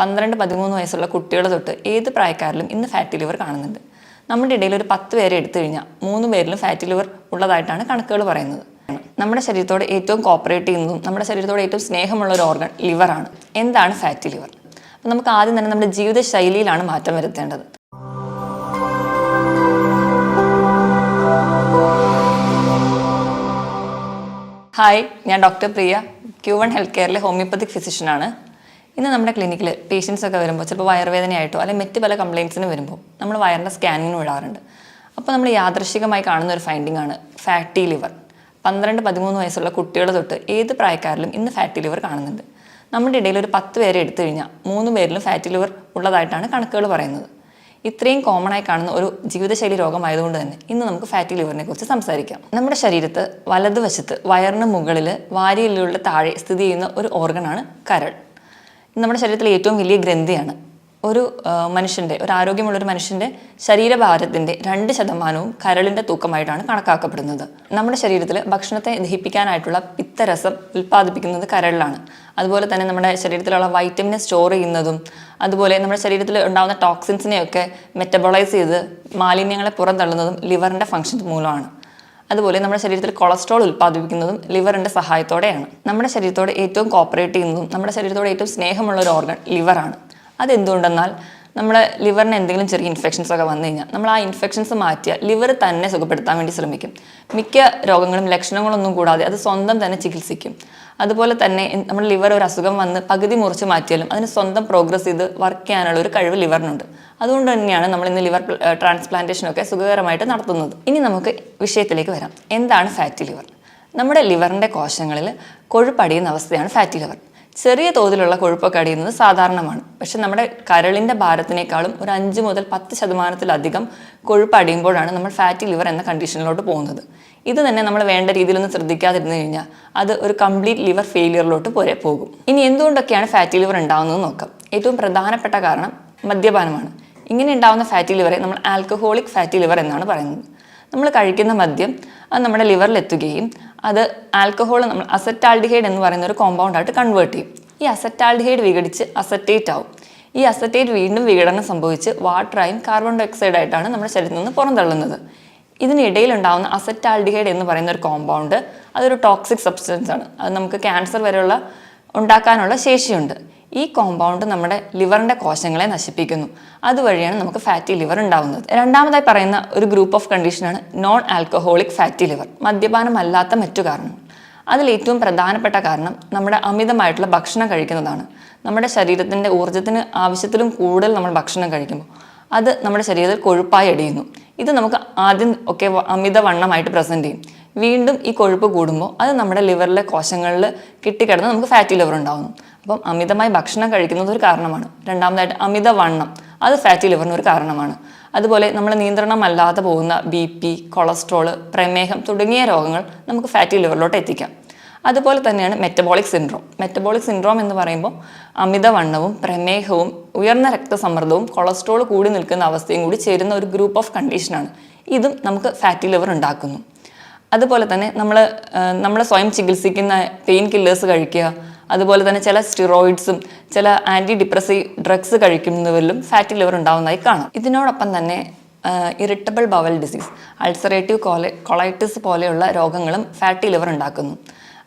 12-13 വയസ്സുള്ള കുട്ടികൾ തൊട്ട് ഏത് പ്രായക്കാരിലും ഇന്ന് ഫാറ്റി ലിവർ കാണുന്നുണ്ട്. നമ്മുടെ ഇടയിൽ ഒരു 10 പേരെ എടുത്തു കഴിഞ്ഞാൽ 3 പേരിലും ഫാറ്റി ലിവർ ഉള്ളതായിട്ടാണ് കണക്കുകൾ പറയുന്നത്. നമ്മുടെ ശരീരത്തോട് ഏറ്റവും കോപ്പറേറ്റ് ചെയ്യുന്നതും നമ്മുടെ ശരീരത്തോട് ഏറ്റവും സ്നേഹമുള്ള ഒരു ഓർഗൻ ലിവറാണ്. എന്താണ് ഫാറ്റി ലിവർ? അപ്പം നമുക്ക് ആദ്യം തന്നെ നമ്മുടെ ജീവിതശൈലിയിലാണ് മാറ്റം വരുത്തേണ്ടത്. ഹായ്, ഞാൻ ഡോക്ടർ പ്രിയ, Q1 ഹെൽത്ത് കെയറിലെ ഹോമിയോപ്പത്തിക് ഫിസിഷ്യനാണ്. ഇന്ന് നമ്മുടെ ക്ലിനിക്കിൽ പേഷ്യൻസ് ഒക്കെ വരുമ്പോൾ ചിലപ്പോൾ വയറുവേദനയായിട്ടോ അല്ലെങ്കിൽ മറ്റ് പല കംപ്ലയിൻസിന് വരുമ്പോൾ നമ്മൾ വയറിൻ്റെ സ്കാനിങ്ങിന് വിടാറുണ്ട്. അപ്പോൾ നമ്മൾ യാദൃശ്ചികമായി കാണുന്ന ഒരു ഫൈൻഡിംഗ് ആണ് ഫാറ്റി ലിവർ. 12-13 വയസ്സുള്ള കുട്ടികൾ തൊട്ട് ഏത് പ്രായക്കാരിലും ഇന്ന് ഫാറ്റി ലിവർ കാണുന്നുണ്ട്. നമ്മുടെ ഇടയിൽ ഒരു 10 പേരെ എടുത്തു കഴിഞ്ഞാൽ 3 പേരിലും ഫാറ്റി ലിവർ ഉള്ളതായിട്ടാണ് കണക്കുകൾ പറയുന്നത്. ഇത്രയും കോമൺ ആയി കാണുന്ന ഒരു ജീവിതശൈലി രോഗമായതുകൊണ്ട് തന്നെ ഇന്ന് നമുക്ക് ഫാറ്റി ലിവറിനെ കുറിച്ച് സംസാരിക്കാം. നമ്മുടെ ശരീരത്ത് വലതുവശത്ത് വയറിന് മുകളിൽ വാരിയെല്ലുകളുടെ താഴെ സ്ഥിതി ചെയ്യുന്ന ഒരു ഓർഗനാണ് കരൾ. നമ്മുടെ ശരീരത്തിലെ ഏറ്റവും വലിയ ഗ്രന്ഥിയാണ്. ഒരു ആരോഗ്യമുള്ളൊരു മനുഷ്യൻ്റെ ശരീരഭാരത്തിൻ്റെ 2% കരളിൻ്റെ തൂക്കമായിട്ടാണ് കണക്കാക്കപ്പെടുന്നത്. നമ്മുടെ ശരീരത്തിൽ ഭക്ഷണത്തെ ദഹിപ്പിക്കാനായിട്ടുള്ള പിത്തരസം ഉൽപ്പാദിപ്പിക്കുന്നത് കരളിലാണ്. അതുപോലെ തന്നെ നമ്മുടെ ശരീരത്തിലുള്ള വൈറ്റമിനെ സ്റ്റോർ ചെയ്യുന്നതും അതുപോലെ നമ്മുടെ ശരീരത്തിൽ ഉണ്ടാകുന്ന ടോക്സിൻസിനെയൊക്കെ മെറ്റബോളൈസ് ചെയ്ത് മാലിന്യങ്ങളെ പുറന്തള്ളുന്നതും ലിവറിൻ്റെ ഫംഗ്ഷൻ മൂലമാണ്. അതുപോലെ നമ്മുടെ ശരീരത്തിൽ കൊളസ്ട്രോൾ ഉൽപ്പാദിപ്പിക്കുന്നതും ലിവറിൻ്റെ സഹായത്തോടെയാണ്. നമ്മുടെ ശരീരത്തോട് ഏറ്റവും കോപ്പറേറ്റ് ചെയ്യുന്നതും നമ്മുടെ ശരീരത്തോട് ഏറ്റവും സ്നേഹമുള്ള ഒരു ഓർഗൻ ലിവറാണ്. അതെന്തുകൊണ്ടെന്നാൽ നമ്മുടെ ലിവറിന് എന്തെങ്കിലും ചെറിയ ഇൻഫെക്ഷൻസ് ഒക്കെ വന്നു കഴിഞ്ഞാൽ നമ്മൾ ആ ഇൻഫെക്ഷൻസ് മാറ്റിയ ലിവർ തന്നെ സുഖപ്പെടുത്താൻ വേണ്ടി ശ്രമിക്കും. മിക്ക രോഗങ്ങളും ലക്ഷണങ്ങളൊന്നും കൂടാതെ അത് സ്വന്തം തന്നെ ചികിത്സിക്കും. അതുപോലെ തന്നെ നമ്മുടെ ലിവർ ഒരു അസുഖം വന്ന് പകുതി മുറിച്ച് മാറ്റിയാലും അതിന് സ്വന്തം പ്രോഗ്രസ് ചെയ്ത് വർക്ക് ചെയ്യാനുള്ള ഒരു കഴിവ് ലിവറിനുണ്ട്. അതുകൊണ്ട് തന്നെയാണ് നമ്മൾ ഇന്ന് ലിവർ ട്രാൻസ്പ്ലാന്റേഷനൊക്കെ സുഖകരമായിട്ട് നടത്തുന്നത്. ഇനി നമുക്ക് വിഷയത്തിലേക്ക് വരാം. എന്താണ് ഫാറ്റി ലിവർ? നമ്മുടെ ലിവറിൻ്റെ കോശങ്ങളിൽ കൊഴുപ്പടിയുന്ന അവസ്ഥയാണ് ഫാറ്റി ലിവർ. ചെറിയ തോതിലുള്ള കൊഴുപ്പൊക്കെ അടിയുന്നത് സാധാരണമാണ്. പക്ഷെ നമ്മുടെ കരളിൻ്റെ ഭാരത്തിനേക്കാളും ഒരു 5 മുതൽ 10% കൊഴുപ്പ് അടിയുമ്പോഴാണ് നമ്മൾ ഫാറ്റി ലിവർ എന്ന കണ്ടീഷനിലോട്ട് പോകുന്നത്. ഇത് തന്നെ നമ്മൾ വേണ്ട രീതിയിലൊന്നും ശ്രദ്ധിക്കാതിരുന്നു കഴിഞ്ഞാൽ അത് ഒരു കംപ്ലീറ്റ് ലിവർ ഫെയിലിയറിലോട്ട് പോകും. ഇനി എന്തുകൊണ്ടൊക്കെയാണ് ഫാറ്റി ലിവർ ഉണ്ടാകുന്നത് നോക്കാം. ഏറ്റവും പ്രധാനപ്പെട്ട കാരണം മദ്യപാനമാണ്. ഇങ്ങനെ ഉണ്ടാകുന്ന ഫാറ്റി ലിവറെ നമ്മൾ ആൽക്കഹോളിക് ഫാറ്റി ലിവർ എന്നാണ് പറയുന്നത്. നമ്മൾ കഴിക്കുന്ന മദ്യം അത് നമ്മുടെ ലിവറിൽ എത്തുകയും അത് ആൽക്കഹോൾ നമ്മൾ അസറ്റാൽഡിഹൈഡ് എന്ന് പറയുന്ന ഒരു കോമ്പൗണ്ടായിട്ട് കൺവേർട്ട് ചെയ്യും. ഈ അസറ്റാൽഡിഹൈഡ് വിഘടിച്ച് അസറ്റേറ്റ് ആവും. ഈ അസറ്റേറ്റ് വീണ്ടും വിഘടനം സംഭവിച്ച് വാട്ടറായും കാർബൺ ഡൈ ഓക്സൈഡായിട്ടാണ് നമ്മുടെ ശരീരത്തിൽ നിന്ന് പുറന്തള്ളുന്നത്. ഇതിനിടയിൽ ഉണ്ടാകുന്ന അസറ്റാൽഡിഹൈഡ് എന്ന് പറയുന്ന ഒരു കോമ്പൗണ്ട് അതൊരു ടോക്സിക് സബ്സ്റ്റൻസ് ആണ്. അത് നമുക്ക് ക്യാൻസർ വരെയുള്ള ഉണ്ടാക്കാനുള്ള ശേഷിയുണ്ട്. ഈ കോമ്പൗണ്ട് നമ്മുടെ ലിവറിൻ്റെ കോശങ്ങളെ നശിപ്പിക്കുന്നു. അതുവഴിയാണ് നമുക്ക് ഫാറ്റി ലിവർ ഉണ്ടാകുന്നത്. രണ്ടാമതായി പറയുന്ന ഒരു ഗ്രൂപ്പ് ഓഫ് കണ്ടീഷനാണ് നോൺ ആൽക്കഹോളിക് ഫാറ്റി ലിവർ, മദ്യപാനമല്ലാത്ത മറ്റു കാരണങ്ങൾ. അതിലേറ്റവും പ്രധാനപ്പെട്ട കാരണം നമ്മുടെ അമിതമായിട്ടുള്ള ഭക്ഷണം കഴിക്കുന്നതാണ്. നമ്മുടെ ശരീരത്തിൻ്റെ ഊർജ്ജത്തിന് ആവശ്യത്തിലും കൂടുതൽ നമ്മൾ ഭക്ഷണം കഴിക്കുമ്പോൾ അത് നമ്മുടെ ശരീരത്തിൽ കൊഴുപ്പായി അടിയുന്നു. ഇത് നമുക്ക് ആദ്യം ഒക്കെ അമിതവണ്ണമായിട്ട് പ്രസൻറ്റ് ചെയ്യും. വീണ്ടും ഈ കൊഴുപ്പ് കൂടുമ്പോൾ അത് നമ്മുടെ ലിവറിലെ കോശങ്ങളിൽ കിട്ടിക്കിടന്ന് നമുക്ക് ഫാറ്റി ലിവർ ഉണ്ടാകുന്നു. അപ്പം അമിതമായി ഭക്ഷണം കഴിക്കുന്നത് ഒരു കാരണമാണ്. രണ്ടാമതായിട്ട് അമിതവണ്ണം അത് ഫാറ്റി ലിവറിന് ഒരു കാരണമാണ്. അതുപോലെ നമ്മൾ നിയന്ത്രണമല്ലാതെ പോകുന്ന BP, കൊളസ്ട്രോള്, പ്രമേഹം തുടങ്ങിയ രോഗങ്ങൾ നമുക്ക് ഫാറ്റി ലിവറിലോട്ട് എത്തിക്കാം. അതുപോലെ തന്നെയാണ് മെറ്റബോളിക് സിൻഡ്രോം. മെറ്റബോളിക് സിൻഡ്രോം എന്ന് പറയുമ്പോൾ അമിതവണ്ണവും പ്രമേഹവും ഉയർന്ന രക്തസമ്മർദ്ദവും കൊളസ്ട്രോൾ കൂടി നിൽക്കുന്ന അവസ്ഥയും കൂടി ചേരുന്ന ഒരു ഗ്രൂപ്പ് ഓഫ് കണ്ടീഷനാണ്. ഇതും നമുക്ക് ഫാറ്റി ലിവർ ഉണ്ടാക്കുന്നു. അതുപോലെ തന്നെ നമ്മൾ സ്വയം ചികിത്സിക്കുന്ന പെയിൻ കില്ലേഴ്സ് കഴിക്കുക, അതുപോലെ തന്നെ ചില സ്റ്റിറോയിഡ്സും ചില ആൻറ്റി ഡിപ്രസീവ് ഡ്രഗ്സ് കഴിക്കുന്നവരിലും ഫാറ്റി ലിവർ ഉണ്ടാകുന്നതായി കാണാം. ഇതിനോടൊപ്പം തന്നെ irritable bowel disease, ulcerative colitis പോലെയുള്ള രോഗങ്ങളും ഫാറ്റി ലിവർ ഉണ്ടാക്കുന്നു.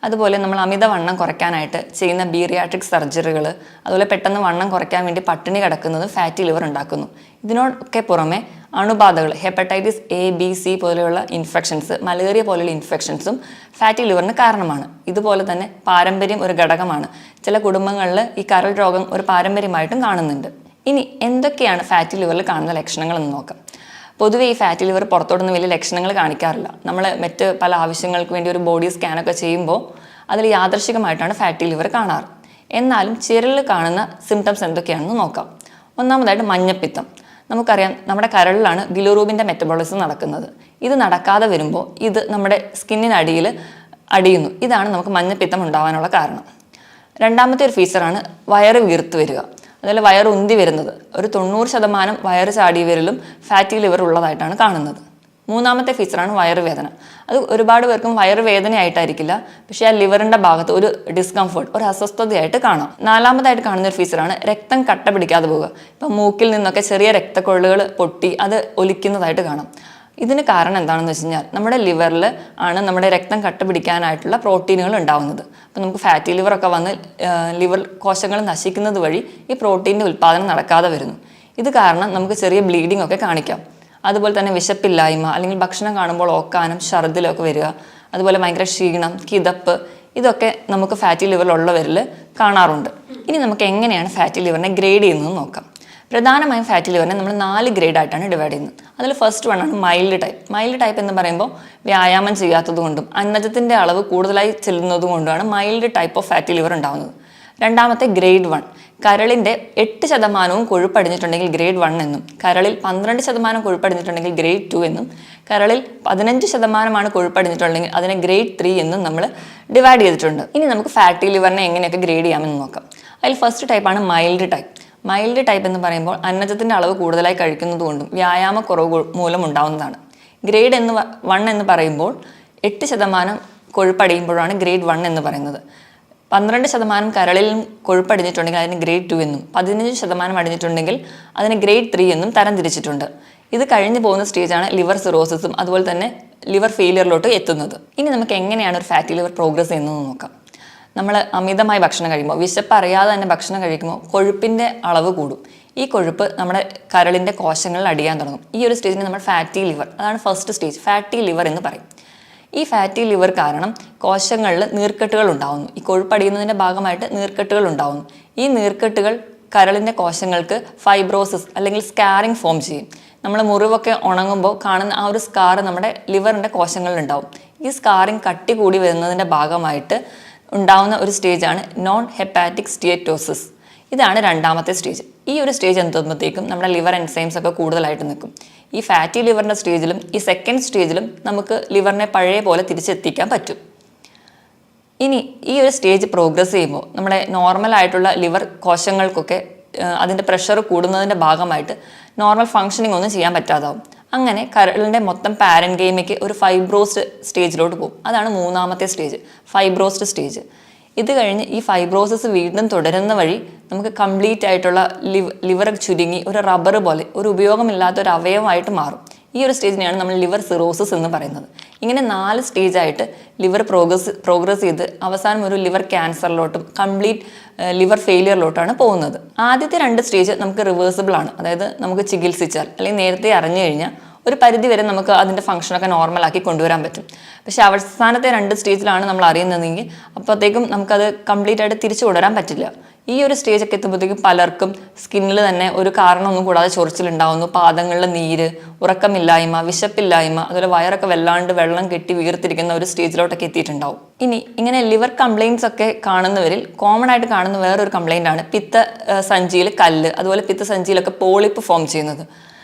അതുപോലെ നമ്മൾ അമിതവണ്ണം കുറയ്ക്കാനായിട്ട് ചെയ്യുന്ന ബീറിയാട്രിക് സർജറികൾ, അതുപോലെ പെട്ടെന്ന് വണ്ണം കുറയ്ക്കാൻ വേണ്ടി പട്ടിണി കിടക്കുന്നത് ഫാറ്റി ലിവർ ഉണ്ടാക്കുന്നു. ഇതിനൊക്കെ പുറമെ അണുബാധകൾ, ഹെപ്പറ്റൈറ്റിസ് A-B-C പോലെയുള്ള ഇൻഫെക്ഷൻസ്, മലേറിയ പോലെയുള്ള ഇൻഫെക്ഷൻസും ഫാറ്റി ലിവറിന് കാരണമാണ്. ഇതുപോലെ തന്നെ പാരമ്പര്യം ഒരു ഘടകമാണ്. ചില കുടുംബങ്ങളിൽ ഈ കരൾ രോഗം ഒരു പാരമ്പര്യമായിട്ടും കാണുന്നുണ്ട്. ഇനി എന്തൊക്കെയാണ് ഫാറ്റി ലിവറിൽ കാണുന്ന ലക്ഷണങ്ങൾ എന്ന് നോക്കാം. പൊതുവെ ഈ ഫാറ്റി ലിവർ പുറത്തോട്ടൊന്നും വലിയ ലക്ഷണങ്ങൾ കാണിക്കാറില്ല. നമ്മൾ മറ്റ് പല ആവശ്യങ്ങൾക്ക് വേണ്ടി ഒരു ബോഡി സ്കാനൊക്കെ ചെയ്യുമ്പോൾ അതിൽ യാദൃശ്ചികമായിട്ടാണ് ഫാറ്റി ലിവർ കാണാറ്. എന്നാലും ചിലരിൽ കാണുന്ന സിംറ്റംസ് എന്തൊക്കെയാണെന്ന് നോക്കാം. ഒന്നാമതായിട്ട് മഞ്ഞപ്പിത്തം. നമുക്കറിയാം നമ്മുടെ കരളിലാണ് ബിലിറൂബിൻ്റെ മെറ്റബോളിസം നടക്കുന്നത്. ഇത് നടക്കാതെ വരുമ്പോൾ ഇത് നമ്മുടെ സ്കിന്നിനടിയിൽ അടിയുന്നു. ഇതാണ് നമുക്ക് മഞ്ഞപ്പിത്തം ഉണ്ടാകാനുള്ള കാരണം. രണ്ടാമത്തെ ഒരു ഫീച്ചറാണ് വയറ് വീർത്ത് വരിക. അതുപോലെ വയറ് ഉന്തി വരുന്നത്. ഒരു 90% വയറ് ചാടി വരലും ഫാറ്റി ലിവർ ഉള്ളതായിട്ടാണ് കാണുന്നത്. മൂന്നാമത്തെ ഫീച്ചറാണ് വയറുവേദന. അത് ഒരുപാട് പേർക്കും വയറുവേദനയായിട്ടായിരിക്കില്ല, പക്ഷേ ആ ലിവറിൻ്റെ ഭാഗത്ത് ഒരു ഡിസ്കംഫർട്ട്, ഒരു അസ്വസ്ഥതയായിട്ട് കാണാം. നാലാമതായിട്ട് കാണുന്ന ഒരു ഫീച്ചറാണ് രക്തം കട്ട പിടിക്കാതെ പോവുക. ഇപ്പം മൂക്കിൽ നിന്നൊക്കെ ചെറിയ രക്തക്കൊള്ളുകൾ പൊട്ടി അത് ഒലിക്കുന്നതായിട്ട് കാണാം. ഇതിന് കാരണം എന്താണെന്ന് വെച്ച് കഴിഞ്ഞാൽ നമ്മുടെ ലിവറിൽ ആണ് നമ്മുടെ രക്തം കട്ട പിടിക്കാനായിട്ടുള്ള പ്രോട്ടീനുകൾ ഉണ്ടാവുന്നത്. അപ്പം നമുക്ക് ഫാറ്റി ലിവറൊക്കെ വന്ന് ലിവർ കോശങ്ങൾ നശിക്കുന്നത് വഴി ഈ പ്രോട്ടീൻ്റെ ഉൽപ്പാദനം നടക്കാതെ വരുന്നു. ഇത് കാരണം നമുക്ക് ചെറിയ ബ്ലീഡിംഗ് ഒക്കെ കാണിക്കാം. അതുപോലെ തന്നെ വിശപ്പില്ലായ്മ, അല്ലെങ്കിൽ ഭക്ഷണം കാണുമ്പോൾ ഓക്കാനും ഛർദിലൊക്കെ വരിക, അതുപോലെ ഭയങ്കര ക്ഷീണം, കിതപ്പ്, ഇതൊക്കെ നമുക്ക് ഫാറ്റി ലിവറിലുള്ളവരിൽ കാണാറുണ്ട്. ഇനി നമുക്ക് എങ്ങനെയാണ് ഫാറ്റി ലിവറിനെ ഗ്രേഡ് ചെയ്യുന്നത് നോക്കാം. പ്രധാനമായും ഫാറ്റി ലിവറിനെ നമ്മൾ 4 ഗ്രേഡായിട്ടാണ് ഡിവൈഡ് ചെയ്യുന്നത്. അതിൽ ഫസ്റ്റ് വൺ ആണ് മൈൽഡ് ടൈപ്പ്. മൈൽഡ് ടൈപ്പ് എന്ന് പറയുമ്പോൾ വ്യായാമം ചെയ്യാത്തത് കൊണ്ടും അന്നജത്തിൻ്റെ അളവ് കൂടുതലായി ചെല്ലുന്നത് കൊണ്ടുമാണ് mild type of fatty liver ഉണ്ടാകുന്നത്. രണ്ടാമത്തെ ഗ്രേഡ് 1, കരളിൻ്റെ 8% കൊഴുപ്പടിഞ്ഞിട്ടുണ്ടെങ്കിൽ ഗ്രേഡ് 1 എന്നും, കരളിൽ 12% കൊഴുപ്പടിഞ്ഞിട്ടുണ്ടെങ്കിൽ ഗ്രേഡ് 2 എന്നും, കരളിൽ 15% കൊഴുപ്പടിഞ്ഞിട്ടുണ്ടെങ്കിൽ അതിനെ ഗ്രേഡ് 3 എന്നും നമ്മൾ ഡിവൈഡ് ചെയ്തിട്ടുണ്ട്. ഇനി നമുക്ക് ഫാറ്റി ലിവറിനെ എങ്ങനെയൊക്കെ ഗ്രേഡ് ചെയ്യാമെന്ന് നോക്കാം. അതിൽ ഫസ്റ്റ് ടൈപ്പാണ് മൈൽഡ് ടൈപ്പ്. മൈൽഡ് ടൈപ്പ് എന്ന് പറയുമ്പോൾ അന്നജത്തിൻ്റെ അളവ് കൂടുതലായി കഴിക്കുന്നത് കൊണ്ടും വ്യായാമക്കുറവ് മൂലം ഉണ്ടാവുന്നതാണ്. ഗ്രേഡ് 1 എന്ന് പറയുമ്പോൾ 8% കൊഴുപ്പടിയുമ്പോഴാണ് ഗ്രേഡ് 1 എന്ന് പറയുന്നത്. 12% കരളിൽ കൊഴുപ്പടിഞ്ഞിട്ടുണ്ടെങ്കിൽ അതിന് ഗ്രേഡ് 2 എന്നും, 15% അടിഞ്ഞിട്ടുണ്ടെങ്കിൽ അതിന് ഗ്രേഡ് 3 എന്നും തരം തിരിച്ചിട്ടുണ്ട്. ഇത് കഴിഞ്ഞു പോകുന്ന സ്റ്റേജാണ് ലിവർ സിറോസിസും അതുപോലെ തന്നെ ലിവർ ഫെയിലിയറിലോട്ട് എത്തുന്നത്. ഇനി നമുക്ക് എങ്ങനെയാണ് ഒരു ഫാറ്റി ലിവർ പ്രോഗ്രസ് ചെയ്യുന്നതെന്ന് നോക്കാം. നമ്മൾ അമിതമായി ഭക്ഷണം കഴിക്കുമ്പോൾ, വിശപ്പറിയാതെ തന്നെ ഭക്ഷണം കഴിക്കുമ്പോൾ കൊഴുപ്പിൻ്റെ അളവ് കൂടും. ഈ കൊഴുപ്പ് നമ്മുടെ കരളിൻ്റെ കോശങ്ങളിൽ അടിയാൻ തുടങ്ങും. ഈ ഒരു സ്റ്റേജിന് നമ്മൾ ഫാറ്റി ലിവർ, അതാണ് ഫസ്റ്റ് സ്റ്റേജ്, ഫാറ്റി ലിവർ എന്ന് പറയും. ഈ ഫാറ്റി ലിവർ കാരണം കോശങ്ങളിൽ നീർക്കെട്ടുകൾ ഉണ്ടാകുന്നു. ഈ കൊഴുപ്പടിയുന്നതിൻ്റെ ഭാഗമായിട്ട് നീർക്കെട്ടുകൾ ഉണ്ടാകുന്നു. ഈ നീർക്കെട്ടുകൾ കരളിൻ്റെ കോശങ്ങൾക്ക് ഫൈബ്രോസിസ് അല്ലെങ്കിൽ സ്കാറിങ് ഫോം ചെയ്യും. നമ്മൾ മുറിവൊക്കെ ഉണങ്ങുമ്പോൾ കാണുന്ന ആ ഒരു സ്കാർ നമ്മുടെ ലിവറിൻ്റെ കോശങ്ങളിൽ ഉണ്ടാവും. ഈ സ്കാറിങ് കട്ടി കൂടി വരുന്നതിൻ്റെ ഭാഗമായിട്ട് ഉണ്ടാവുന്ന ഒരു സ്റ്റേജാണ് നോൺ ഹെപ്പാറ്റിക് സ്റ്റീറ്റോസിസ്. ഇതാണ് രണ്ടാമത്തെ സ്റ്റേജ്. ഈ ഒരു സ്റ്റേജ് എത്തുമ്പോഴത്തേക്കും നമ്മുടെ ലിവർ എൻസൈംസ് ഒക്കെ കൂടുതലായിട്ട് നിൽക്കും. ഈ ഫാറ്റി ലിവറിൻ്റെ സ്റ്റേജിലും ഈ സെക്കൻഡ് സ്റ്റേജിലും നമുക്ക് ലിവറിനെ പഴയ പോലെ തിരിച്ചെത്തിക്കാൻ പറ്റും. ഇനി ഈ ഒരു സ്റ്റേജ് പ്രോഗ്രസ് ചെയ്യുമ്പോൾ നമ്മുടെ നോർമലായിട്ടുള്ള ലിവർ കോശങ്ങൾക്കൊക്കെ അതിൻ്റെ പ്രഷർ കൂടുന്നതിൻ്റെ ഭാഗമായിട്ട് നോർമൽ ഫങ്ഷനിങ് ഒന്നും ചെയ്യാൻ പറ്റാതാവും. അങ്ങനെ കരളിൻ്റെ മൊത്തം പാരൻകൈമയ്ക്ക് ഒരു ഫൈബ്രോസ്ഡ് സ്റ്റേജിലോട്ട് പോകും. അതാണ് മൂന്നാമത്തെ സ്റ്റേജ്, ഫൈബ്രോസ്ഡ് സ്റ്റേജ്. ഇത് കഴിഞ്ഞ് ഈ ഫൈബ്രോസിസ് വീണ്ടും തുടരുന്ന വഴി നമുക്ക് കംപ്ലീറ്റ് ആയിട്ടുള്ള ലിവർ ചുരുങ്ങി ഒരു റബ്ബർ പോലെ ഒരു ഉപയോഗമില്ലാത്ത ഒരു അവയവമായിട്ട് മാറും. ഈ ഒരു സ്റ്റേജിനെയാണ് നമ്മൾ ലിവർ സിറോസിസ് എന്ന് പറയുന്നത്. ഇങ്ങനെ 4 സ്റ്റേജായിട്ട് ലിവർ പ്രോഗ്രസ് ചെയ്ത് അവസാനം ഒരു ലിവർ ക്യാൻസറിലോട്ടും കംപ്ലീറ്റ് ലിവർ ഫെയിലിയറിലോട്ടാണ് പോകുന്നത്. ആദ്യത്തെ 2 സ്റ്റേജ് നമുക്ക് റിവേഴ്സിബിൾ ആണ്. അതായത് നമുക്ക് ചികിത്സിച്ചാൽ അല്ലെങ്കിൽ നേരത്തെ അറിഞ്ഞു കഴിഞ്ഞാൽ ഒരു പരിധി വരെ നമുക്ക് അതിൻ്റെ ഫംഗ്ഷനൊക്കെ നോർമലാക്കി കൊണ്ടുവരാൻ പറ്റും. പക്ഷേ അവസാനത്തെ 2 സ്റ്റേജിലാണ് നമ്മൾ അറിയുന്നതെങ്കിൽ അപ്പോഴത്തേക്കും നമുക്കത് കംപ്ലീറ്റ് ആയിട്ട് തിരിച്ചു കൊണ്ടുവരാൻ പറ്റില്ല. ഈ ഒരു സ്റ്റേജൊക്കെ എത്തുമ്പോഴത്തേക്കും പലർക്കും സ്കിന്നിൽ തന്നെ ഒരു കാരണമൊന്നും കൂടാതെ ചൊറിച്ചിലുണ്ടാവുന്നു, പാദങ്ങളിൽ നീര്, ഉറക്കമില്ലായ്മ, വിശപ്പില്ലായ്മ, അതുപോലെ വയറൊക്കെ വല്ലാണ്ട് വെള്ളം കെട്ടി വീർത്തിരിക്കുന്ന ഒരു സ്റ്റേജിലോട്ടൊക്കെ എത്തിയിട്ടുണ്ടാവും. ഇനി ഇങ്ങനെ ലിവർ കംപ്ലയിൻറ്റ്സ് ഒക്കെ കാണുന്നവരിൽ കോമൺ ആയിട്ട് കാണുന്ന വേറൊരു കംപ്ലയിൻ്റ് ആണ് പിത്തസഞ്ചിയിൽ കല്ല്, അതുപോലെ പിത്തസഞ്ചിയിലൊക്കെ പോളിപ്പ് ഫോം ചെയ്യുന്നത്.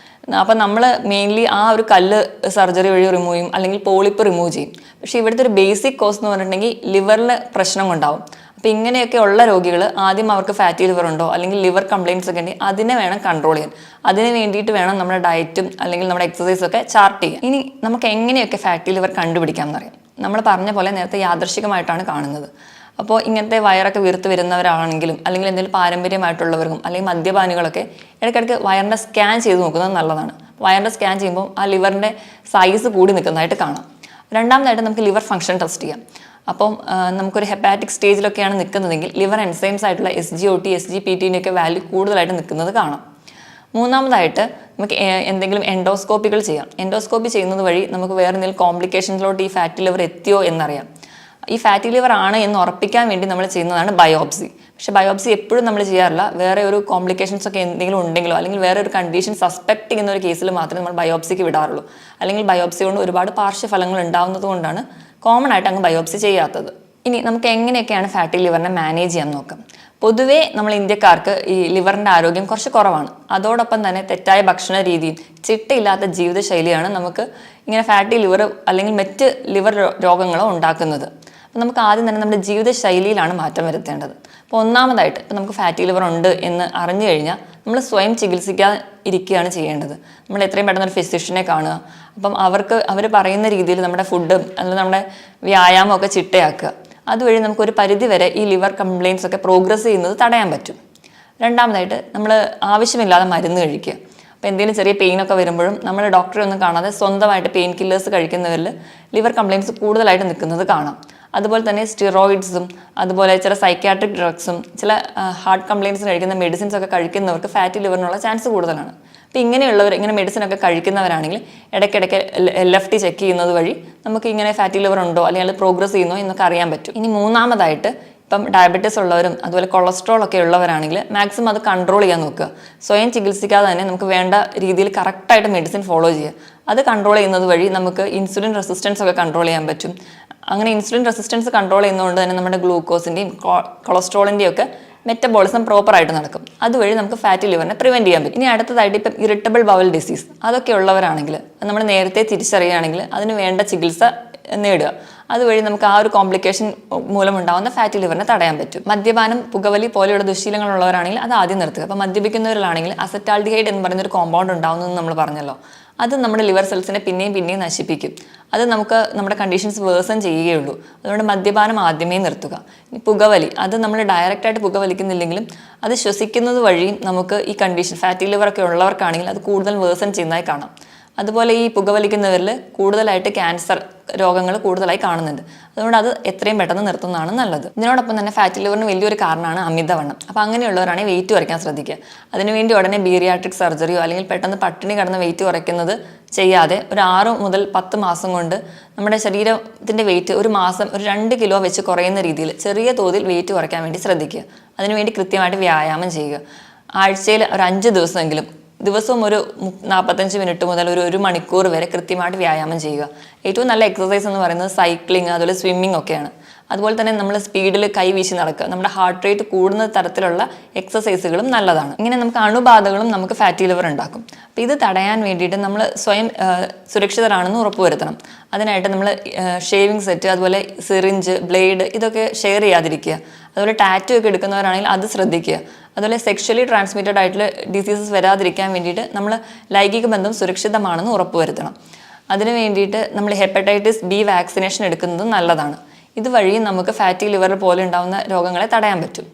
അപ്പം നമ്മൾ മെയിൻലി ആ ഒരു കല്ല് സർജറി വഴി റിമൂവ് ചെയ്യും, അല്ലെങ്കിൽ പോളിപ്പ് റിമൂവ് ചെയ്യും. പക്ഷേ ഇവിടുത്തെ ഒരു ബേസിക് കോസ് എന്ന് പറഞ്ഞിട്ടുണ്ടെങ്കിൽ ലിവറിൽ പ്രശ്നം ഉണ്ടാവും. അപ്പോൾ ഇങ്ങനെയൊക്കെ ഉള്ള രോഗികൾ ആദ്യം അവർക്ക് ഫാറ്റി ലിവർ ഉണ്ടോ അല്ലെങ്കിൽ ലിവർ കംപ്ലയിൻറ്റ്സ് ഒക്കെ ഉണ്ടെങ്കിൽ അതിനെ വേണം കൺട്രോൾ ചെയ്യാൻ. അതിന് വേണ്ടിയിട്ട് വേണം നമ്മുടെ ഡയറ്റും അല്ലെങ്കിൽ നമ്മുടെ എക്സസൈസൊക്കെ ചാർട്ട് ചെയ്യാൻ. ഇനി നമുക്ക് എങ്ങനെയൊക്കെ ഫാറ്റി ലിവർ കണ്ടുപിടിക്കാം എന്നറിയാം. നമ്മൾ പറഞ്ഞ പോലെ നേരത്തെ യാദൃശ്ചികമായിട്ടാണ് കാണുന്നത്. അപ്പോൾ ഇങ്ങനത്തെ വയറൊക്കെ വീർത്ത് വരുന്നവരാണെങ്കിലും അല്ലെങ്കിൽ എന്തെങ്കിലും പാരമ്പര്യമായിട്ടുള്ളവർക്കും അല്ലെങ്കിൽ മദ്യപാനികളൊക്കെ ഇടയ്ക്കിടയ്ക്ക് വയറിൻ്റെ സ്കാൻ ചെയ്ത് നോക്കുന്നത് നല്ലതാണ്. വയറിൻ്റെ സ്കാൻ ചെയ്യുമ്പോൾ ആ ലിവറിൻ്റെ സൈസ് കൂടി നിൽക്കുന്നതായിട്ട് കാണാം. രണ്ടാമതായിട്ട് നമുക്ക് ലിവർ ഫംഗ്ഷൻ ടെസ്റ്റ് ചെയ്യാം. അപ്പം നമുക്കൊരു ഹെപ്പാറ്റിക് സ്റ്റേജിലൊക്കെയാണ് നിൽക്കുന്നതെങ്കിൽ ലിവർ എൻസൈംസ് ആയിട്ടുള്ള SGOT, SGPT-ൻ്റെയൊക്കെ വാല്യൂ കൂടുതലായിട്ട് നിൽക്കുന്നത് കാണാം. മൂന്നാമതായിട്ട് നമുക്ക് എന്തെങ്കിലും എൻഡോസ്കോപ്പികൾ ചെയ്യാം. എൻഡോസ്കോപ്പി ചെയ്യുന്നത് വഴി നമുക്ക് വേറെ എന്തെങ്കിലും കോംപ്ലിക്കേഷൻസിലോട്ട് ഈ ഫാറ്റി ലിവർ എത്തിയോ എന്നറിയാം. ഈ ഫാറ്റി ലിവർ ആണ് എന്ന് ഉറപ്പിക്കാൻ വേണ്ടി നമ്മൾ ചെയ്യുന്നതാണ് ബയോപ്സി. പക്ഷേ ബയോപ്സി എപ്പോഴും നമ്മൾ ചെയ്യാറില്ല. വേറെ ഒരു കോംപ്ലിക്കേഷൻസ് ഒക്കെ എന്തെങ്കിലും ഉണ്ടെങ്കിലോ അല്ലെങ്കിൽ വേറെ ഒരു കണ്ടീഷൻ സസ്പെക്ട് ചെയ്യുന്ന ഒരു കേസിൽ മാത്രമേ നമ്മൾ ബയോപ്സിക്ക് വിടാറുള്ളൂ. അല്ലെങ്കിൽ ബയോപ്സി കൊണ്ട് ഒരുപാട് പാർശ്വഫലങ്ങൾ ഉണ്ടാകുന്നത് കൊണ്ടാണ് കോമൺ ആയിട്ട് അങ്ങ് ബയോപ്സി ചെയ്യാത്തത്. ഇനി നമുക്ക് എങ്ങനെയൊക്കെയാണ് ഫാറ്റി ലിവറിനെ മാനേജ് ചെയ്യാൻ നോക്കാം. പൊതുവേ നമ്മൾ ഇന്ത്യക്കാർക്ക് ഈ ലിവറിൻ്റെ ആരോഗ്യം കുറച്ച് കുറവാണ്. അതോടൊപ്പം തന്നെ തെറ്റായ ഭക്ഷണ രീതിയും ചിട്ടയില്ലാത്ത ജീവിതശൈലിയാണ് നമുക്ക് ഇങ്ങനെ ഫാറ്റി ലിവർ അല്ലെങ്കിൽ മറ്റ് ലിവർ രോഗങ്ങളോ ഉണ്ടാക്കുന്നത്. അപ്പോൾ നമുക്ക് ആദ്യം തന്നെ നമ്മുടെ ജീവിതശൈലിയിലാണ് മാറ്റം വരുത്തേണ്ടത്. അപ്പോൾ ഒന്നാമതായിട്ട് നമുക്ക് ഫാറ്റി ലിവർ ഉണ്ട് എന്ന് അറിഞ്ഞു കഴിഞ്ഞാൽ നമ്മൾ സ്വയം ചികിത്സിക്കാൻ ഇരിക്കുകയാണ് ചെയ്യേണ്ടത്. നമ്മൾ എത്രയും പെട്ടെന്ന് ഒരു ഫിസിഷ്യനെ കാണുക. അപ്പം അവർ പറയുന്ന രീതിയിൽ നമ്മുടെ ഫുഡും അല്ലെങ്കിൽ നമ്മുടെ വ്യായാമമൊക്കെ ചിട്ടയാക്കുക. അതുവഴി നമുക്കൊരു പരിധി വരെ ഈ ലിവർ കംപ്ലയിൻസ് ഒക്കെ പ്രോഗ്രസ് ചെയ്യുന്നത് തടയാൻ പറ്റും. രണ്ടാമതായിട്ട് നമ്മൾ ആവശ്യമില്ലാതെ മരുന്ന് കഴിക്കുക. അപ്പോൾ എന്തെങ്കിലും ചെറിയ പെയിനൊക്കെ വരുമ്പോഴും നമ്മൾ ഡോക്ടറെ ഒന്നും കാണാതെ സ്വന്തമായിട്ട് പെയിൻ കില്ലേഴ്സ് കഴിക്കുന്നവരിൽ ലിവർ കംപ്ലയിൻസ് കൂടുതലായിട്ട് നിൽക്കുന്നത് കാണാം. അതുപോലെ തന്നെ സ്റ്റിറോയിഡ്സും അതുപോലെ ചില സൈക്യാട്രിക് ഡ്രഗ്സും ചില ഹാർട്ട് കംപ്ലയിൻസിന് കഴിക്കുന്ന മെഡിസിൻസ് ഒക്കെ കഴിക്കുന്നവർക്ക് ഫാറ്റി ലിവറിനുള്ള ചാൻസ് കൂടുതലാണ്. അപ്പോൾ ഇങ്ങനെയുള്ളവർ ഇങ്ങനെ മെഡിസിൻ ഒക്കെ കഴിക്കുന്നവരാണെങ്കിൽ ഇടയ്ക്കിടയ്ക്ക് LFT ചെക്ക് ചെയ്യുന്നത് വഴി നമുക്ക് ഇങ്ങനെ ഫാറ്റി ലിവർ ഉണ്ടോ അല്ലെങ്കിൽ അത് പ്രോഗ്രസ് ചെയ്യുന്നോ എന്നൊക്കെ അറിയാൻ പറ്റും. ഇനി മൂന്നാമതായിട്ട് ഇപ്പം ഡയബറ്റീസ് ഉള്ളവരും അതുപോലെ കൊളസ്ട്രോൾ ഒക്കെ ഉള്ളവരാണെങ്കിൽ മാക്സിമം അത് കൺട്രോൾ ചെയ്യാൻ നോക്കുക. സ്വയം ചികിത്സിക്കാതെ തന്നെ നമുക്ക് വേണ്ട രീതിയിൽ കറക്റ്റായിട്ട് മെഡിസിൻ ഫോളോ ചെയ്യുക. അത് കൺട്രോൾ ചെയ്യുന്നത് വഴി നമുക്ക് ഇൻസുലിൻ റെസിസ്റ്റൻസ് ഒക്കെ കൺട്രോൾ ചെയ്യാൻ പറ്റും. അങ്ങനെ ഇൻസുലിൻ റെസിസ്റ്റൻസ് കൺട്രോൾ ചെയ്യുന്നതുകൊണ്ട് തന്നെ നമ്മുടെ ഗ്ലൂക്കോസിൻ്റെയും കൊളസ്ട്രോളിൻ്റെയും ഒക്കെ മെറ്റബോളിസം പ്രോപ്പറായിട്ട് നടക്കും. അതുവഴി നമുക്ക് ഫാറ്റി ലിവറിനെ പ്രിവെൻറ്റ് ചെയ്യാൻ പറ്റും. ഇനി അടുത്തതായിട്ട് ഇപ്പം ഇറിറ്റബിൾ ബവൽ ഡിസീസ് അതൊക്കെ ഉള്ളവരാണെങ്കിൽ നമ്മൾ നേരത്തെ തിരിച്ചറിയുകയാണെങ്കിൽ അതിന് വേണ്ട ചികിത്സ നേടുക. അതുവഴി നമുക്ക് ആ ഒരു കോംപ്ലിക്കേഷൻ മൂലമുണ്ടാകുന്ന ഫാറ്റി ലിവറിനെ തടയാൻ പറ്റും. മദ്യപാനം, പുകവലി പോലെയുള്ള ദുശീലങ്ങളുള്ളവരാണെങ്കിൽ അത് ആദ്യം നിർത്തുക. അപ്പോൾ മദ്യപിക്കുന്നവരിലാണെങ്കിൽ അസറ്റാൽഡിഹൈഡ് എന്ന് പറയുന്നൊരു കോമ്പൗണ്ട് ഉണ്ടാകുന്നതെന്ന് നമ്മൾ പറഞ്ഞല്ലോ. അത് നമ്മുടെ ലിവർ സെൽസിനെ പിന്നെയും നശിപ്പിക്കും. അത് നമുക്ക് നമ്മുടെ കണ്ടീഷൻസ് വേഴ്സൺ ചെയ്യുകയുള്ളൂ. അതുകൊണ്ട് മദ്യപാനം ആദ്യമേ നിർത്തുക. ഈ പുകവലി അത് നമ്മൾ ഡയറക്റ്റായിട്ട് പുകവലിക്കുന്നില്ലെങ്കിലും അത് ശ്വസിക്കുന്നത് വഴിയും നമുക്ക് ഈ കണ്ടീഷൻ ഫാറ്റി ലിവറൊക്കെ ഉള്ളവർക്കാണെങ്കിൽ അത് കൂടുതൽ വേഴ്സൺ ചെയ്യുന്നതായി കാണാം. അതുപോലെ ഈ പുകവലിക്കുന്നവരിൽ കൂടുതലായിട്ട് ക്യാൻസർ രോഗങ്ങൾ കൂടുതലായി കാണുന്നുണ്ട്. അതുകൊണ്ട് അത് എത്രയും പെട്ടെന്ന് നിർത്തുന്നതാണ് നല്ലത്. ഇതിനോടൊപ്പം തന്നെ ഫാറ്റി ലിവറിന് വലിയൊരു കാരണമാണ് അമിതവണ്ണം. അപ്പോൾ അങ്ങനെയുള്ളവരാണെങ്കിൽ വെയിറ്റ് കുറയ്ക്കാൻ ശ്രദ്ധിക്കുക. അതിനുവേണ്ടി ഉടനെ ബീറിയാട്രിക് സർജറിയോ അല്ലെങ്കിൽ പെട്ടെന്ന് പട്ടിണി കിടന്ന് വെയിറ്റ് കുറയ്ക്കുന്നത് ചെയ്യാതെ ഒരു 6 മുതൽ 10 മാസം കൊണ്ട് നമ്മുടെ ശരീരത്തിൻ്റെ വെയിറ്റ് ഒരു മാസം ഒരു 2 കിലോ വെച്ച് കുറയുന്ന രീതിയിൽ ചെറിയ തോതിൽ വെയിറ്റ് കുറയ്ക്കാൻ വേണ്ടി ശ്രദ്ധിക്കുക. അതിനുവേണ്ടി കൃത്യമായിട്ട് വ്യായാമം ചെയ്യുക. ആഴ്ചയിൽ ഒരു 5 ദിവസമെങ്കിലും ദിവസവും ഒരു 45 മിനിറ്റ് മുതൽ ഒരു 1 മണിക്കൂർ വരെ കൃത്യമായിട്ട് വ്യായാമം ചെയ്യുക. ഏറ്റവും നല്ല എക്സസൈസ് എന്ന് പറയുന്നത് സൈക്ലിംഗ് അതുപോലെ സ്വിമ്മിംഗ് ഒക്കെയാണ്. അതുപോലെ തന്നെ നമ്മൾ സ്പീഡിൽ കൈവീശി നടക്കുക, നമ്മുടെ ഹാർട്ട് റേറ്റ് കൂടുന്ന തരത്തിലുള്ള എക്സസൈസുകളും നല്ലതാണ്. ഇങ്ങനെ നമുക്ക് അണുബാധകളും നമുക്ക് ഫാറ്റി ലിവർ ഉണ്ടാക്കും. അപ്പോൾ ഇത് തടയാൻ വേണ്ടിയിട്ട് നമ്മൾ സ്വയം സുരക്ഷിതരാണെന്ന് ഉറപ്പുവരുത്തണം. അതിനായിട്ട് നമ്മൾ ഷേവിംഗ് സെറ്റ് അതുപോലെ സിറിഞ്ച്, ബ്ലേഡ് ഇതൊക്കെ ഷെയർ ചെയ്യാതിരിക്കുക. അതുപോലെ ടാറ്റു ഒക്കെ എടുക്കുന്നവരാണെങ്കിൽ അത് ശ്രദ്ധിക്കുക. അതുപോലെ സെക്ഷലി ട്രാൻസ്മിറ്റഡ് ആയിട്ടുള്ള ഡിസീസസ് വരാതിരിക്കാൻ വേണ്ടിയിട്ട് നമ്മൾ ലൈംഗിക ബന്ധം സുരക്ഷിതമാണെന്ന് ഉറപ്പുവരുത്തണം. അതിന് വേണ്ടിയിട്ട് നമ്മൾ ഹെപ്പറ്റൈറ്റിസ് B വാക്സിനേഷൻ എടുക്കുന്നത് നല്ലതാണ്. ഇതുവഴി നമുക്ക് ഫാറ്റി ലിവർ പോലെ ഉണ്ടാകുന്ന രോഗങ്ങളെ തടയാൻ പറ്റും.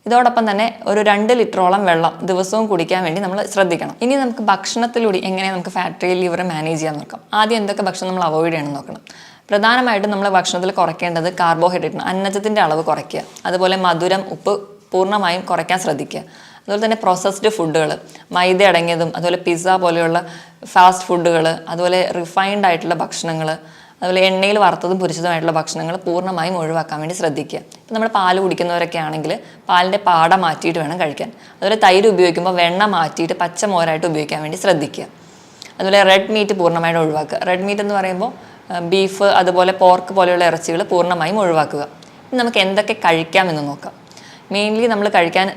ഇതോടൊപ്പം തന്നെ ഒരു 2 ലിറ്ററോളം വെള്ളം ദിവസവും കുടിക്കാൻ വേണ്ടി നമ്മൾ ശ്രദ്ധിക്കണം. ഇനി നമുക്ക് ഭക്ഷണത്തിലൂടെ എങ്ങനെ നമുക്ക് ഫാറ്റി ലിവർ മാനേജ് ചെയ്യാൻ നോക്കാം. ആദ്യം എന്തൊക്കെ ഭക്ഷണം നമ്മൾ അവോയ്ഡ് ചെയ്യണം നോക്കണം. പ്രധാനമായിട്ടും നമ്മൾ ഭക്ഷണത്തിൽ കുറയ്ക്കേണ്ടത് കാർബോഹൈഡ്രേറ്റ്, അന്നജത്തിൻ്റെ അളവ് കുറയ്ക്കുക. അതുപോലെ മധുരം, ഉപ്പ് പൂർണ്ണമായും കുറയ്ക്കാൻ ശ്രദ്ധിക്കുക. അതുപോലെ തന്നെ പ്രോസസ്ഡ് ഫുഡുകൾ, മൈദ അടങ്ങിയതും അതുപോലെ പിസ്സ പോലെയുള്ള ഫാസ്റ്റ് ഫുഡുകൾ, അതുപോലെ റിഫൈൻഡ് ആയിട്ടുള്ള ഭക്ഷണങ്ങൾ, അതുപോലെ എണ്ണയിൽ വറുത്തതും പൊരിച്ചതുമായിട്ടുള്ള ഭക്ഷണങ്ങൾ പൂർണ്ണമായും ഒഴിവാക്കാൻ വേണ്ടി ശ്രദ്ധിക്കുക. ഇപ്പം നമ്മൾ പാല് കുടിക്കുന്നവരൊക്കെ ആണെങ്കിൽ പാലിൻ്റെ പാട മാറ്റിയിട്ട് വേണം കഴിക്കാൻ. അതുപോലെ തൈര് ഉപയോഗിക്കുമ്പോൾ വെണ്ണ മാറ്റിയിട്ട് പച്ചമോരായിട്ട് ഉപയോഗിക്കാൻ വേണ്ടി ശ്രദ്ധിക്കുക. അതുപോലെ റെഡ് മീറ്റ് പൂർണ്ണമായിട്ട് ഒഴിവാക്കുക. റെഡ് മീറ്റ് എന്ന് പറയുമ്പോൾ ബീഫ് അതുപോലെ പോർക്ക് പോലെയുള്ള ഇറച്ചികൾ പൂർണ്ണമായും ഒഴിവാക്കുക. ഇനി നമുക്ക് എന്തൊക്കെ കഴിക്കാമെന്ന് നോക്കാം. മെയിൻലി നമ്മൾ കഴിക്കാൻ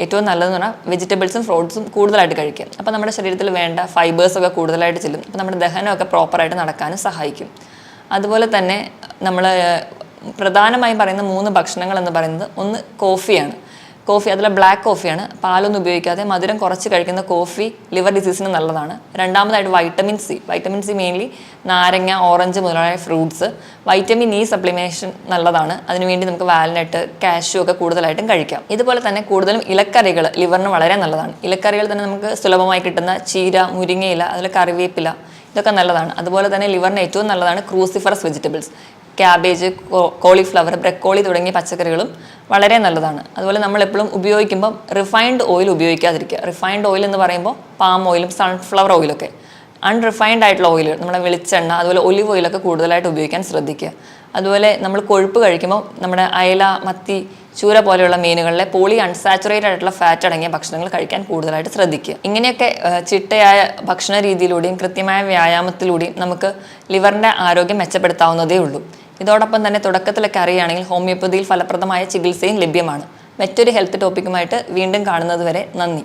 ഏറ്റവും നല്ലതെന്ന് പറഞ്ഞാൽ വെജിറ്റബിൾസും ഫ്രൂട്ട്സും കൂടുതലായിട്ട് കഴിക്കുക. അപ്പോൾ നമ്മുടെ ശരീരത്തിൽ വേണ്ട ഫൈബേഴ്സൊക്കെ കൂടുതലായിട്ട് ചെല്ലും. അപ്പോൾ നമ്മുടെ ദഹനമൊക്കെ പ്രോപ്പറായിട്ട് നടക്കാനും സഹായിക്കും. അതുപോലെ തന്നെ നമ്മൾ പ്രധാനമായും പറയുന്ന 3 ഭക്ഷണങ്ങൾ എന്ന് പറയുന്നത് ഒന്ന് കോഫിയാണ്. കോഫി അതിലെ ബ്ലാക്ക് കോഫിയാണ്. പാലൊന്നും ഉപയോഗിക്കാതെ മധുരം കുറച്ച് കഴിക്കുന്ന കോഫി ലിവർ ഡിസീസിന് നല്ലതാണ്. രണ്ടാമതായിട്ട് വൈറ്റമിൻ സി മെയിൻലി നാരങ്ങ, ഓറഞ്ച് മുതലായ ഫ്രൂട്ട്സ്. വൈറ്റമിൻ ഇ സപ്ലിമേഷൻ നല്ലതാണ്. അതിനുവേണ്ടി നമുക്ക് വാൽനട്ട്, കാഷ്യൂ ഒക്കെ കൂടുതലായിട്ടും കഴിക്കാം. ഇതുപോലെ തന്നെ കൂടുതലും ഇലക്കറികൾ ലിവറിന് വളരെ നല്ലതാണ്. ഇലക്കറികൾ തന്നെ നമുക്ക് സുലഭമായി കിട്ടുന്ന ചീര, മുരിങ്ങയില, അതുപോലെ കറിവേപ്പില ഇതൊക്കെ നല്ലതാണ്. അതുപോലെ തന്നെ ലിവറിന് ഏറ്റവും നല്ലതാണ് cruciferous vegetables, cabbage, cauliflower, broccoli തുടങ്ങിയ പച്ചക്കറികളും വളരെ നല്ലതാണ്. അതുപോലെ നമ്മൾ എപ്പോഴും ഉപയോഗിക്കുമ്പം റിഫൈൻഡ് ഓയിൽ ഉപയോഗിക്കാതിരിക്കുക. റിഫൈൻഡ് ഓയിൽ എന്ന് പറയുമ്പോൾ പാം ഓയിലും സൺഫ്ലവർ ഓയിലൊക്കെ. അൺറിഫൈൻഡ് ആയിട്ടുള്ള ഓയിലുകൾ, നമ്മുടെ വെളിച്ചെണ്ണ അതുപോലെ ഒലിവ് ഓയിലൊക്കെ കൂടുതലായിട്ട് ഉപയോഗിക്കാൻ ശ്രദ്ധിക്കുക. അതുപോലെ നമ്മൾ കൊഴുപ്പ് കഴിക്കുമ്പോൾ നമ്മുടെ അയല, മത്തി, ചൂര പോലെയുള്ള മീനുകളിലെ പോളി അൺസാച്ചുറേറ്റഡ് ആയിട്ടുള്ള ഫാറ്റ് അടങ്ങിയ ഭക്ഷണങ്ങൾ കഴിക്കാൻ കൂടുതലായിട്ട് ശ്രദ്ധിക്കുക. ഇങ്ങനെയൊക്കെ ചിട്ടയായ ഭക്ഷണ രീതിയിലൂടെയും കൃത്യമായ വ്യായാമത്തിലൂടെയും നമുക്ക് ലിവറിൻ്റെ ആരോഗ്യം മെച്ചപ്പെടുത്താവുന്നതേ ഉള്ളൂ. ഇതോടൊപ്പം തന്നെ തുടക്കത്തിലൊക്കെ അറിയുകയാണെങ്കിൽ ഹോമിയോപ്പതിയിൽ ഫലപ്രദമായ ചികിത്സയും ലഭ്യമാണ്. മറ്റൊരു ഹെൽത്ത് ടോപ്പിക്കുമായിട്ട് വീണ്ടും കാണുന്നത് വരെ നന്ദി.